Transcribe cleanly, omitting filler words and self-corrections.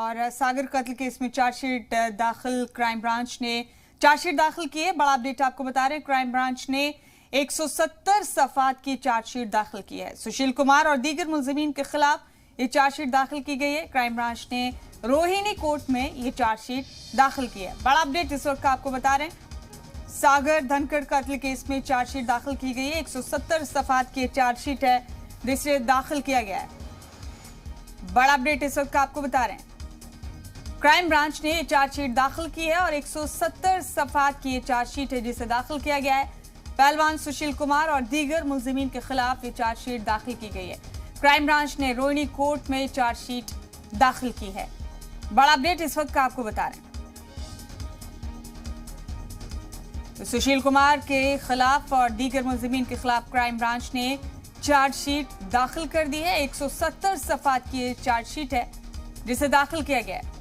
और सागर कत्ल केस में चार्जशीट दाखिल क्राइम ब्रांच ने चार्जशीट दाखिल की है। बड़ा अपडेट आपको बता रहे हैं, क्राइम ब्रांच ने 170 सफात की चार्जशीट दाखिल की है। सुशील कुमार और दीगर मुलजिमीन के खिलाफ ये चार्जशीट दाखिल की गई है। क्राइम ब्रांच ने रोहिणी कोर्ट में ये चार्जशीट दाखिल की है। बड़ा अपडेट इस वक्त आपको बता रहे हैं, सागर धनखड़ कत्ल केस में चार्जशीट दाखिल की गई है। 170 सफात की चार्जशीट है जिसे दाखिल किया गया है। बड़ा अपडेट इस वक्त आपको बता रहे हैं, क्राइम ब्रांच ने चार्जशीट दाखिल की है और 170 सफात की चार्जशीट है जिसे दाखिल किया गया है। पहलवान सुशील कुमार और दीगर मुलजिमीन के खिलाफ ये चार्जशीट दाखिल की गई है। क्राइम ब्रांच ने रोहिणी कोर्ट में चार्जशीट दाखिल की है। बड़ा अपडेट इस वक्त का आपको बता रहे हैं, तो सुशील कुमार के खिलाफ और दीगर मुलजिमीन के खिलाफ क्राइम ब्रांच ने चार्जशीट दाखिल कर दी है। 170 सफात की चार्जशीट है जिसे दाखिल किया गया है।